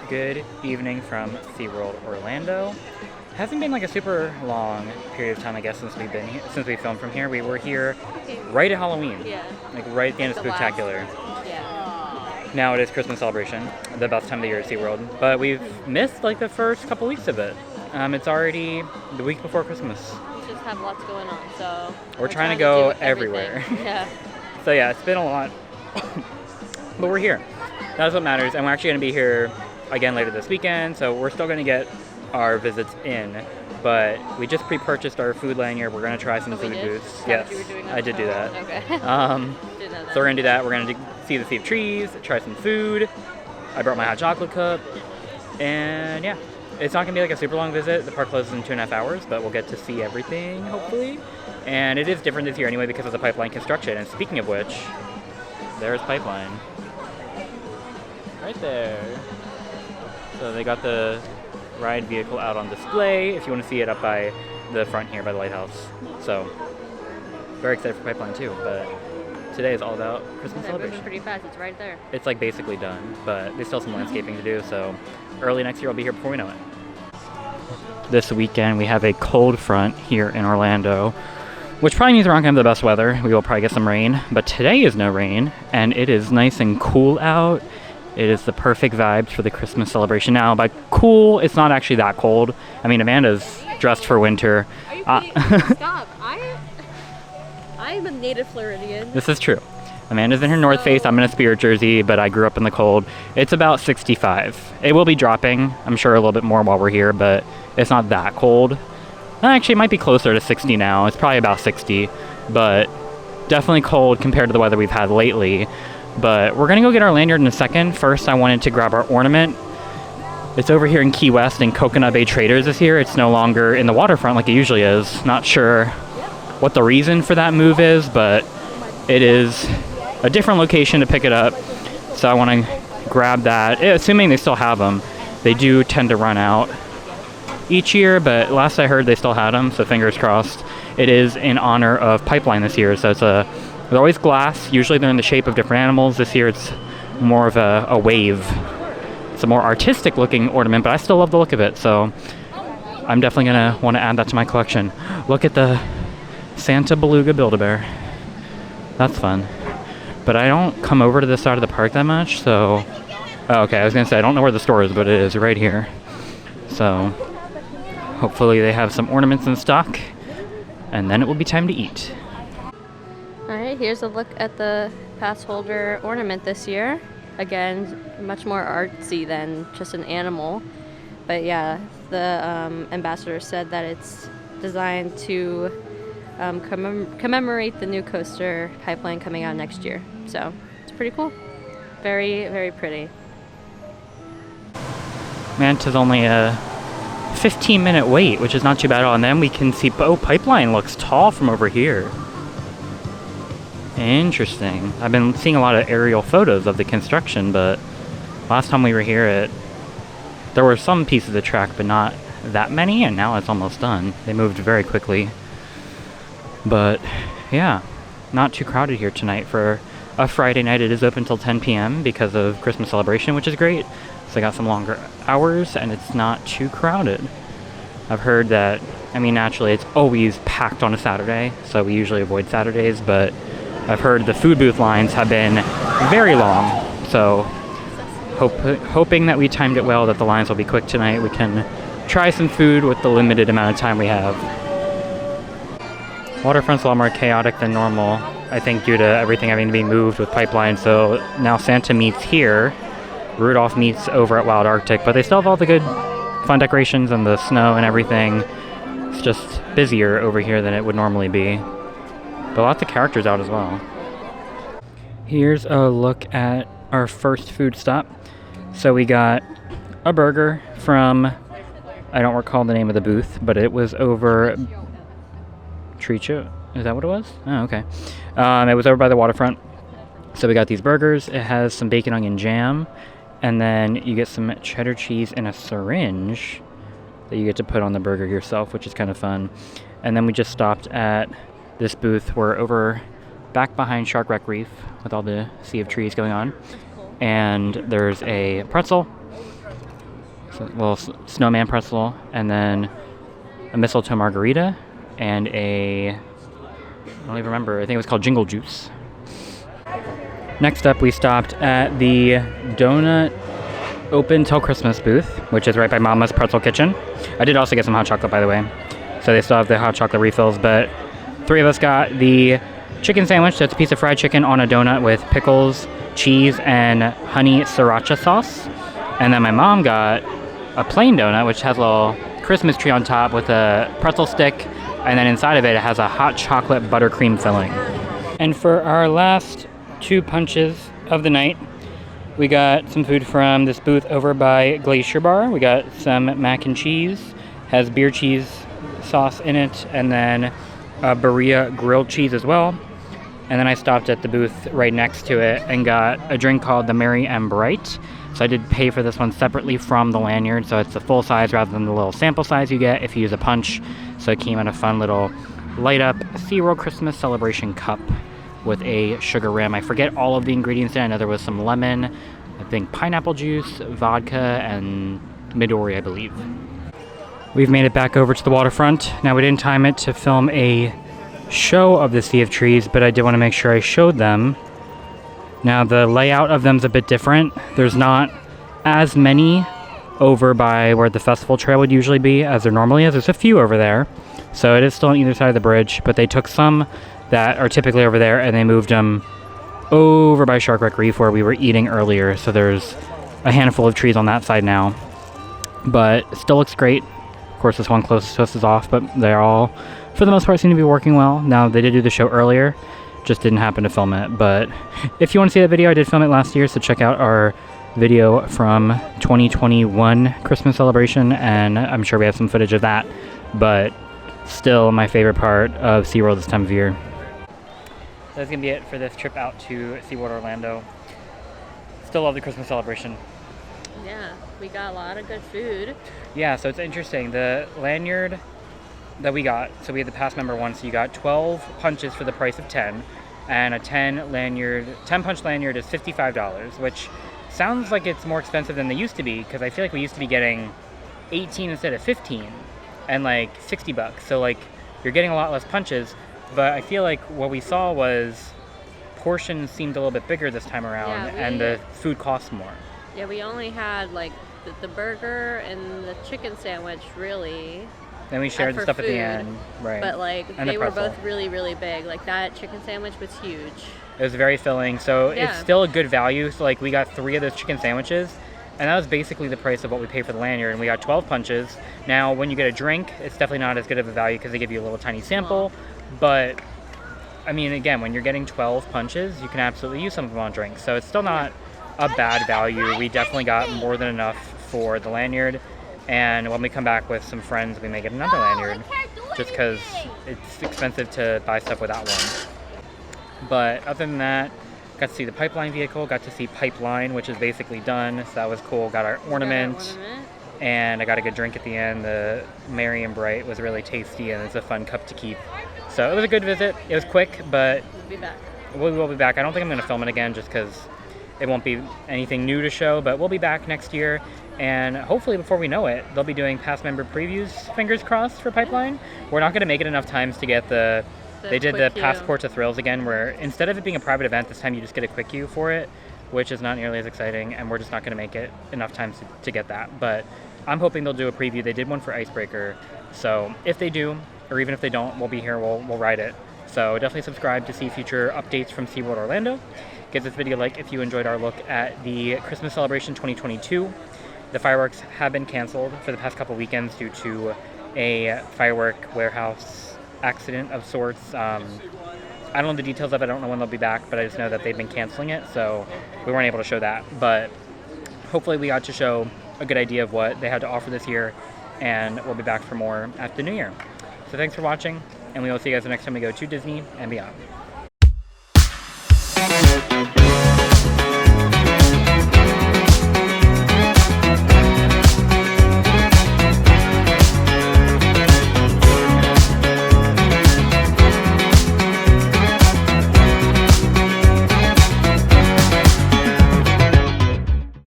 Good evening from SeaWorld Orlando. Hasn't been like a super long period of time, I guess, since we filmed from here. We were here right at Halloween. Yeah. Like right at the end of Spooktacular. Yeah. Now it is Christmas Celebration, the best time of the year at SeaWorld. But we've missed like the first couple weeks of it. It's already the week before Christmas. We just have lots going on, so We're trying to go do everywhere. Yeah. So yeah, it's been a lot. But we're here. That's what matters. And we're actually going to be here again later this weekend. So we're still going to get our visits in. But we just pre-purchased our food lanyard. We're going to try some food booths. Yes, I did do that. Okay. So we're going to do that. We're going to see the Sea of Trees, try some food. I brought my hot chocolate cup. And yeah, it's not going to be like a super long visit. The park closes in 2.5 hours, but we'll get to see everything, hopefully. And it is different this year anyway because of the pipeline construction. And speaking of which, there's pipeline. Right there. So they got the ride vehicle out on display if you want to see it up by the front here by the lighthouse. So very excited for pipeline too, but today is all about Christmas celebration. Moving pretty fast. It's right there. It's like basically done, but there's still some landscaping to do, so early next year I'll be here before we know it. This weekend we have a cold front here in Orlando, which probably means we're not going to have the best weather. We will probably get some rain, but today is no rain, and it is nice and cool out. It is the perfect vibes for the Christmas celebration. Now, by cool, it's not actually that cold. I mean, Amanda's dressed for winter. Are you kidding? Stop. I'm a native Floridian. This is true. Amanda's in her North Face. I'm in a Spirit jersey, but I grew up in the cold. It's about 65. It will be dropping, I'm sure, a little bit more while we're here, but it's not that cold. Actually, it might be closer to 60 now. It's probably about 60, but definitely cold compared to the weather we've had lately. But we're going to go get our lanyard in a second. First, I wanted to grab our ornament. It's over here in Key West in Coconut Bay Traders this year. It's no longer in the waterfront like it usually is. Not sure what the reason for that move is, but it is a different location to pick it up. So I want to grab that, assuming they still have them. They do tend to run out each year, but last I heard they still had them, so fingers crossed. It is in honor of Pipeline this year, so they're always glass. Usually they're in the shape of different animals. This year it's more of a wave. It's a more artistic looking ornament, but I still love the look of it, so I'm definitely going to want to add that to my collection. Look at the Santa Beluga Build-A-Bear. That's fun. But I don't come over to this side of the park that much, so... Oh, okay, I was going to say, I don't know where the store is, but it is right here. So, hopefully they have some ornaments in stock, and then it will be time to eat. Alright, here's a look at the pass holder ornament this year. Again, much more artsy than just an animal. But yeah, the ambassador said that it's designed to commemorate the new coaster Pipeline coming out next year. So, it's pretty cool. Very, very pretty. Manta's only a 15-minute wait, which is not too bad at all. And then we can see, oh, Pipeline looks tall from over here. Interesting. I've been seeing a lot of aerial photos of the construction, but last time we were here, there were some pieces of track, but not that many, and now it's almost done. They moved very quickly. But yeah, not too crowded here tonight for a Friday night. It is open till 10 p.m. because of Christmas celebration, which is great. So I got some longer hours, and it's not too crowded. I've heard that, I mean, naturally, it's always packed on a Saturday, so we usually avoid Saturdays, but I've heard the food booth lines have been very long, so hoping that we timed it well, that the lines will be quick tonight. We can try some food with the limited amount of time we have. Waterfront's a lot more chaotic than normal, I think due to everything having to be moved with Pipeline, so now Santa meets here, Rudolph meets over at Wild Arctic, but they still have all the good fun decorations and the snow and everything. It's just busier over here than it would normally be. But lots of characters out as well. Here's a look at our first food stop. So we got a burger from, I don't recall the name of the booth, but it was over Tricho. Is that what it was? Oh, okay. It was over by the waterfront. So we got these burgers. It has some bacon onion jam, and then you get some cheddar cheese in a syringe that you get to put on the burger yourself, which is kind of fun. And then we just stopped at this booth. We're over back behind Shark Wreck Reef with all the Sea of Trees going on. And there's a pretzel So a little snowman pretzel, and then a mistletoe margarita, and I don't even remember, I think it was called Jingle Juice. Next up, we stopped at the Donut Open Till Christmas booth, which is right by Mama's Pretzel Kitchen. I did also get some hot chocolate, by the way. So they still have the hot chocolate refills, but 3 of us got the chicken sandwich. That's a piece of fried chicken on a donut with pickles, cheese, and honey sriracha sauce. And then my mom got a plain donut, which has a little Christmas tree on top with a pretzel stick, and then inside of it, it has a hot chocolate buttercream filling. And for our last 2 punches of the night, we got some food from this booth over by Glacier Bar. We got some mac and cheese, has beer cheese sauce in it, and then Berea grilled cheese as well. And then I stopped at the booth right next to it and got a drink called the Merry and Bright. So I did pay for this one separately from the lanyard, so it's the full size rather than the little sample size you get if you use a punch. So it came in a fun little light up SeaWorld Christmas Celebration cup with a sugar rim. I forget all of the ingredients in it. I know there was some lemon, I think pineapple juice, vodka, and Midori, I believe. We've made it back over to the waterfront. Now, we didn't time it to film a show of the Sea of Trees, but I did want to make sure I showed them. Now, the layout of them's a bit different. There's not as many over by where the festival trail would usually be as there normally is. There's a few over there, so it is still on either side of the bridge, but they took some that are typically over there and they moved them over by Shark Wreck Reef where we were eating earlier. So there's a handful of trees on that side now, but it still looks great. Of course, this one closest to us is off, but they're all, for the most part, seem to be working well. Now, they did do the show earlier, just didn't happen to film it. But if you want to see that video, I did film it last year, so check out our video from 2021 Christmas Celebration, and I'm sure we have some footage of that. But still my favorite part of SeaWorld this time of year. That's going to be it for this trip out to SeaWorld Orlando. Still love the Christmas celebration. Yeah, we got a lot of good food. Yeah, so it's interesting. The lanyard that we got, so we had the pass member one, so you got 12 punches for the price of 10, and a 10 punch lanyard is $55, which sounds like it's more expensive than they used to be, because I feel like we used to be getting 18 instead of 15, and like 60 bucks. So like you're getting a lot less punches. But I feel like what we saw was portions seemed a little bit bigger this time around, and the food cost more. Yeah, we only had like the burger and the chicken sandwich, really. Then we shared the stuff at the end, right? But like and they were both really, really big. Like that chicken sandwich was huge. It was very filling, so it's still a good value. So like we got 3 of those chicken sandwiches, and that was basically the price of what we paid for the lanyard, and we got 12 punches. Now, when you get a drink, it's definitely not as good of a value because they give you a little tiny sample. But, I mean, again, when you're getting 12 punches, you can absolutely use some of them on drinks. So it's still not a bad value. We definitely got more than enough for the lanyard. And when we come back with some friends, we may get another lanyard just because it's expensive to buy stuff without one. But other than that, got to see the pipeline vehicle, got to see Pipeline, which is basically done. So that was cool. Got our ornament. And I got a good drink at the end. The Merry and Bright was really tasty, and it's a fun cup to keep. So it was a good visit. It was quick, but we'll be back. We will be back. I don't think I'm going to film it again just because it won't be anything new to show, but we'll be back next year. And hopefully before we know it, they'll be doing past member previews, fingers crossed, for Pipeline. We're not going to make it enough times to get they did the Passport to Thrills again, where instead of it being a private event, this time you just get a quick queue for it, which is not nearly as exciting, and we're just not going to make it enough times to get that. But I'm hoping they'll do a preview. They did one for Icebreaker, so if they do, or even if they don't, we'll be here, we'll ride it. So definitely subscribe to see future updates from SeaWorld Orlando. Give this video a like if you enjoyed our look at the Christmas Celebration 2022. The fireworks have been canceled for the past couple weekends due to a firework warehouse accident of sorts. I don't know the details of it. I don't know when they'll be back, but I just know that they've been canceling it, so we weren't able to show that. But hopefully we got to show a good idea of what they had to offer this year, and we'll be back for more after the new year. So thanks for watching, and we will see you guys the next time we go to Disney and beyond.